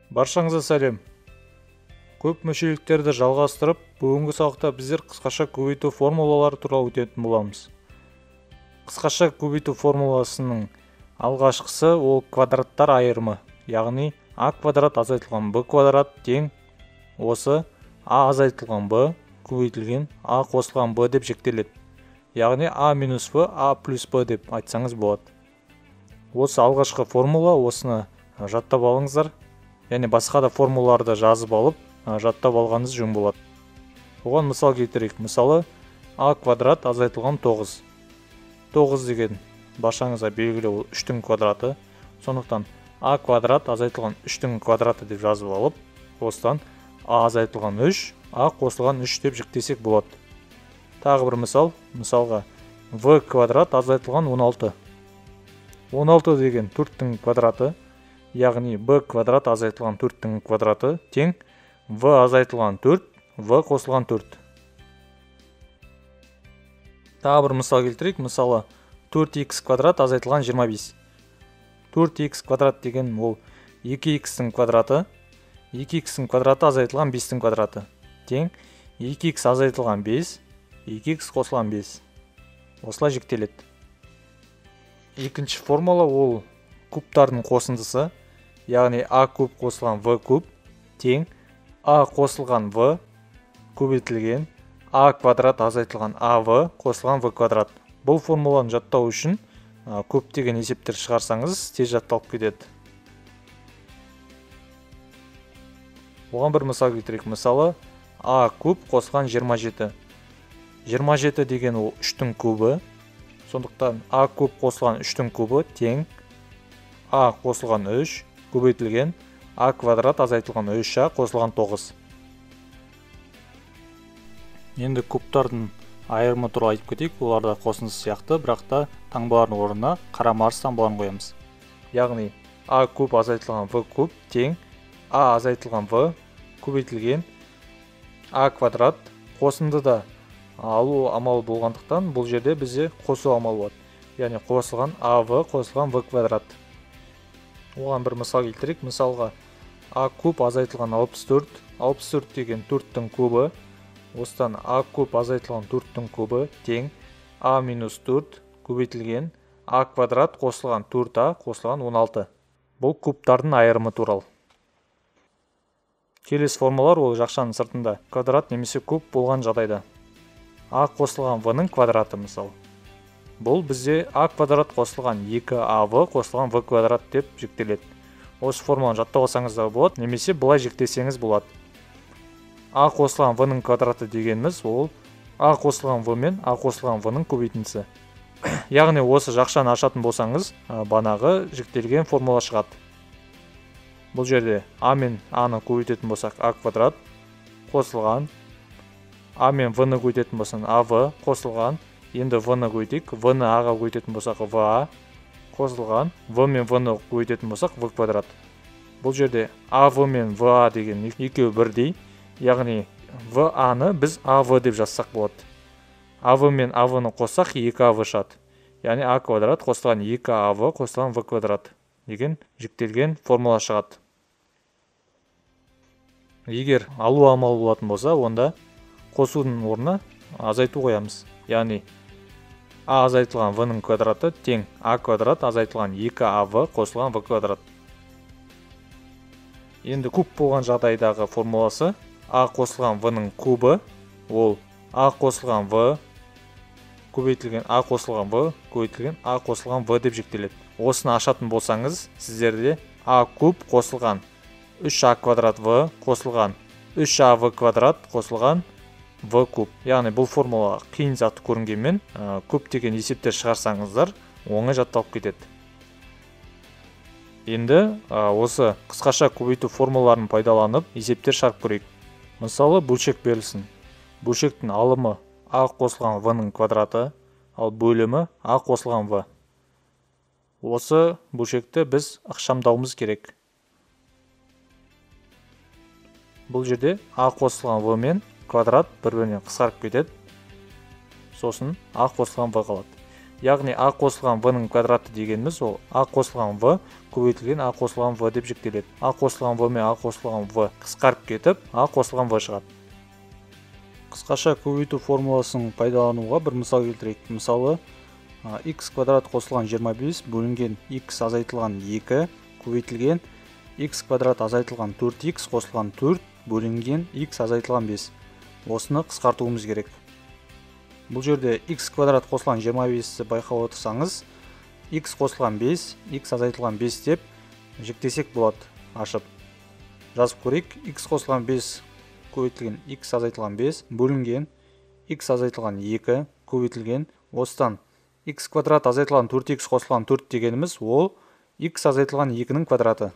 Баршаңызға сәлем. Көп мүшеліктерді жалғастырып, бүгінгі сабақта біздер қысқаша көбейту формулалары туралы өтетін боламыз. Қысқаша көбейту формуласының алғашқысы ол квадраттар айырымы, яғни а квадрат азайтылған б квадрат тең осы а азайтылған б көбейтілген а қосылған б деп жіктеледі. Яғни а минус б, а плюс б деп айтсаңыз болады. Осы алғашқы формула, осыны жаттап алыңыздар. Яғни басқа да формулаларды жазып алып, жаттап алғаныңыз жөн болады. Оған мысал келтірейік. Мысалы, а квадрат азайтылған 9. 9 деген баршаңызға белгілі ол 3-тің квадраты. Сондықтан а квадрат азайтылған 3-тің квадраты деп жазып алып, осыдан а азайтылған 3, а қосылған 3 деп жіктесек болады. Тағы бір мысал. Мысалға, в квадрат азайтылған 16. 16 деген 4-тің квадраты. Яғни b квадрат азайтылған 4-тің квадраты тең v азайтылған 4, v қосылған 4. Тағы бір мысал келтірейік. Мысалы, 4x квадрат азайтылған 25. 4x квадрат деген ол 2x-тің квадраты. 2x-тің квадраты азайтылған 5-тің квадраты тең 2x азайтылған 5, 2x қосылған 5. Осылай жіктеледі. Екінші формула ол кубтардың қосындысы, яғни а куб қосылған в куб тең а қосылған в көбейтілген а квадрат азайтылған ав қосылған в квадрат. Бұл формуланы жаттау үшін көптеген есептер шығарсаңыз тез жатталып кетеді. Оған бір мысал келтірейік. Мысалы, а куб қосылған 27. 27 деген ол 3-тің кубы. Сондықтан а куб қосылған 3-тің кубы тең а қосылған 3 көбейтілген а квадрат азайтылған 3а қосылған 9. Енді кубтардың айырымы туралы айтып кетейік. Оларда қосындысы сияқты, бірақ та таңбалардың орнына қарама-қарсы таңбаларын қоямыз. Яғни а куб азайтылған в куб тең а азайтылған в көбейтілген а квадрат. Қосындыда алу амалы болғандықтан бұл жерде бізде қосу амалы болады. Яғни қосылған ав қосылған в квадрат. Оған бір мысал келтірейік. Мысалға, а куб азайтылған 64. 64 деген 4-тің кубы. Осыдан а куб азайтылған 4-тің кубы тең а минус 4 көбейтілген а квадрат қосылған 4а қосылған 16. Бұл кубтардың айырымы туралы. Келесі формулалар ол жақшаның сыртында квадрат немесе куб болған жағдайда. А қосылған в-ның квадраты мысалы. Бұл бізде а квадрат қосылған 2ав қосылған в квадрат деп жіктеледі. Осы формуланы жаттап алсаңыз да болады, немесе былай жіктесеңіз болады. А қосылған в-ның квадраты дегеніміз ол а қосылған в мен а қосылған в-ның көбейтіндісі. Яғни осы жақшаны ашатын болсаңыз, банағы жіктелген формула шығады. Бұл жерде а мен а-ны көбейтетін болсақ а квадрат қосылған, а мен в-ны көбейтетін болсақ ав қосылған, енді в-ны көбейтейік, в-ны а-ға көбейтетін болсақ в-а қосылған, в мен в-ны көбейтетін болсақ в квадрат. Бұл жерде ав мен в-а деген екеуі бірдей, яғни в-а-ны біз ав деп жазсақ болады. ав мен ав-ны қоссақ 2ав шығады. Яғни а квадрат қосылған 2ав қосылған в квадрат деген жіктелген формула шығады. Егер алу амалы болатын болса, онда қосудың орнына азайту қоямыз. Яғни а азайтылған в-ның квадраты тең а квадрат азайтылған 2ав қосылған в квадрат. Енді куб болған жағдайдағы формуласы а қосылған в-ның кубы ол а қосылған в көбейтілген а қосылған в көбейтілген а қосылған в деп жіктеледі. Осыны ашатын болсаңыз, сіздерде а куб қосылған 3а квадрат в қосылған 3ав квадрат қосылған в куб. Яғни бұл формула қиын заты көрінгенмен, көптеген есептер шығарсаңыздар, оңай жатталып кетеді. Енді осы қысқаша көбейту формулаларын пайдаланып есептер шығарып көрейік. Мысалы, бөлшек берілсін. Бөлшектің алымы а қосылған в-ның квадраты, ал бөлімі а қосылған в. Осы бөлшекті біз ықшамдауымыз керек. Бұл жерде а қосылған в мен квадрат бір-бірінен қысқарып кетеді. Сосын а қосылған в қалады. Яғни а қосылған v-ның квадраты дегеніміз ол а қосылған v көбейтілген а қосылған v деп жіктеледі. А қосылған v мен а қосылған v қысқарып кетіп, а қосылған v шығады. Қысқаша көбейту формуласын пайдалануға бір мысал келтірейік. Мысалы, x квадрат қосылған 25 бөлінген x азайтылған 2 көбейтілген x квадрат азайтылған 4x қосылған 4 бөлінген x азайтылған 5. Осыны қысқартуымыз керек. Бұл жерде x квадрат қосылған 25-ті байқап отырсаңыз, x қосылған 5, x азайтылған 5 деп жіктесек болады ашып. Жазып көрейік. X қосылған 5 көбейтілген x азайтылған 5 бөлінген x азайтылған 2 көбейтілген осыдан x квадрат азайтылған 4x қосылған 4 дегеніміз ол x азайтылған 2-ның квадраты.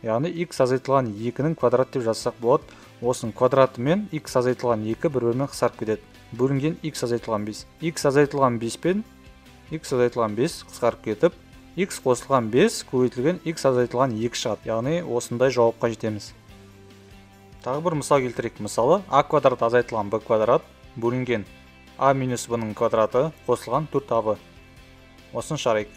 Яғни x азайтылған 2-ның квадраты деп жазсақ болады. Осының квадраты мен x азайтылған 2 бір-бірімен қысқарып кетеді. Бөлінген x азайтылған 5. x азайтылған 5 пен x азайтылған 5 қысқарып кетіп, x қосылған 5 көбейтілген x азайтылған 2 шығады. Яғни осындай жауапқа жетеміз. Тағы бір мысал келтірейік. Мысалы, a квадрат азайтылған b квадрат бөлінген a минус b-ның квадраты қосылған 4ab. Осын шарайық.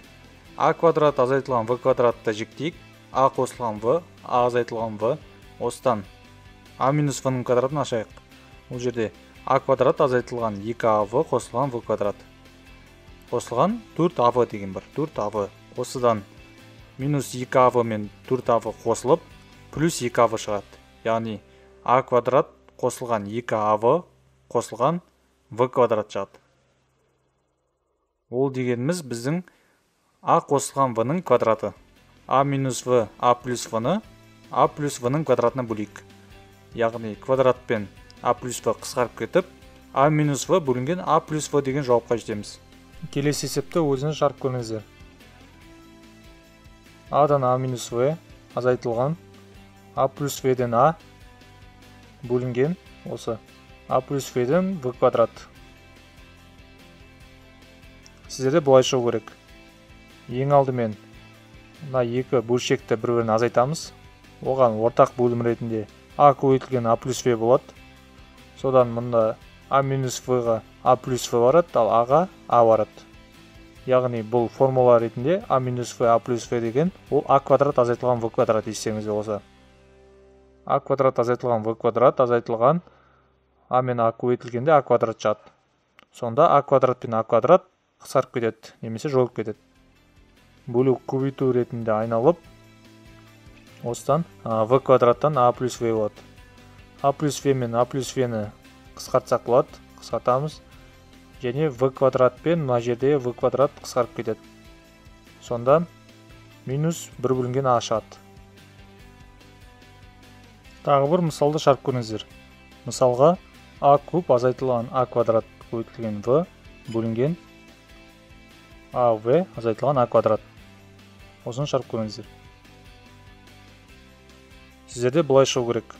a квадрат азайтылған v квадратты жіктейік. a қосылған v, a азайтылған v. Осыдан a минус v-ның квадратын ашайық. Бұл жерде a квадрат азайтылған 2av қосылған v квадрат. Қосылған 4av деген бар. 4av. Осыдан минус 2av мен 4av қосылып, плюс 2av шығады. Яғни a квадрат қосылған 2av қосылған v квадрат шығады. Ол дегеніміз біздің a қосылған v-ның квадраты. a минус v, a плюс v-ны a плюс v-ның квадратына бөлейік. Яғни квадрат пен a плюс v қысқарып кетіп, a минус v бөлінген a плюс v деген жауапқа жетеміз. Келесі есепті өзіңіз жарып көріңіздер. a-дан a минус v азайтылған a плюс v-ден a бөлінген осы a плюс v-ден v квадрат. Сіздерде бұлай шығу керек. Ең алдымен мына екі бөлшекті бір-бірін азайтамыз. Оған ортақ бөлім ретінде a көбейтілген a плюс v болады. Содан мұнда a минус v-ға a плюс v барады, ал a-ға a барады. Яғни бұл формула ретінде a минус v, a плюс v деген ол a квадрат азайтылған v квадрат естеріңізде болса. a квадрат азайтылған v квадрат азайтылған a мен a көбейтілгенде a квадрат шығады. Сонда a квадрат пен a квадрат қысқарып кетеді, немесе жойылып кетеді. Бөлу көбейту ретінде айналып, осыдан v квадраттан a плюс v болады. a плюс v мен a плюс v-ні қысқартсақ болады, қысқартамыз. Және v квадрат пен мына жерде v квадрат қысқарып кетеді. Сонда минус 1 бөлінген a шығады. Тағы бір мысалды шарып көріңіздер. Мысалға a куб азайтылған a квадрат көбейтілген v бөлінген av азайтылған a квадрат. Осыны шарып көріңіздер. Сіздерде бұлай шығу керек.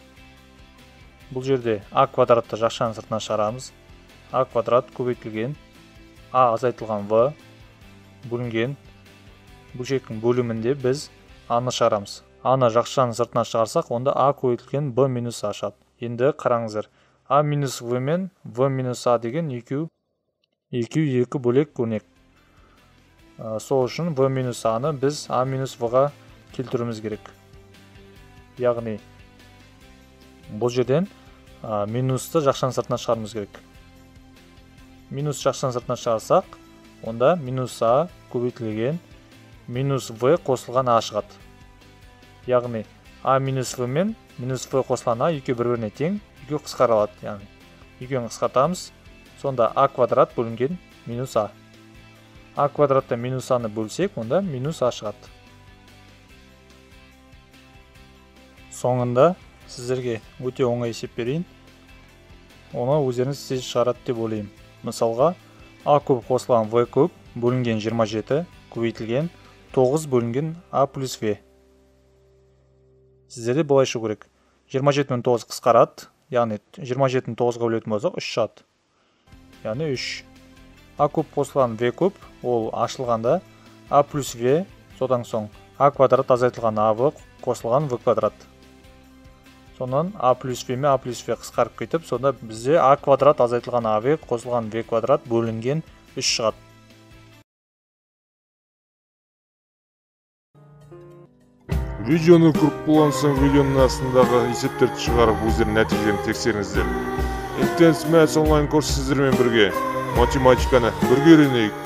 Бұл жерде a квадратты жақшаның сыртына шығарамыз. a квадрат көбейтілген a азайтылған v бөлінген бөлшектің бөлімінде біз a-ны шығарамыз. a-ны жақшаның сыртына шығарсақ, онда a көбейтілген b минус a шығады. Енді қараңыздар. a минус v мен v минус a деген екі бөлек көрнек. Сол үшін v минус a-ны біз a минус v-ға келтіруіміз керек. Яғни бұл жерден минусты жақшаның сыртына шығарымыз керек. Минус жақшаның сыртына шығарсақ, онда минус a көбейтілген минус v қосылған a шығады. Яғни a минус v мен минус v қосылған a екі бір-біріне тең, екі қысқаралады. Яғни екеуін қысқартамыз. Сонда a квадрат бөлінген минус a. a квадратта минус a-ны бөлсек, онда минус a шығады. Соңында сіздерге өте оңай есеп берейін. Оны өздеріңіз тез шығарады деп ойлаймын. Мысалға, a куб қосылған v куб бөлінген 27 көбейтілген 9 бөлінген a плюс v. Сіздерде бұлай шығу керек. 27 мен 9 қысқарады. Яғни 27-ні 9-ға бөлетін болсақ 3 шығады. Яғни 3. a куб қосылған v куб, ол ашылғанда a плюс v, содан соң a квадрат азайтылған av қосылған v квадрат. Сонан a плюс v мен a плюс v қысқарып кетіп, сонда бізде a квадрат азайтылған av қосылған v квадрат бөлінген 3 шығады. Видеоны көріп болған соң видеоның астындағы есептерді шығарып өздерінің нәтижелерін тексеріңіздер. Intense Maths онлайн курсы сіздермен бірге математиканы бірге үйренейік.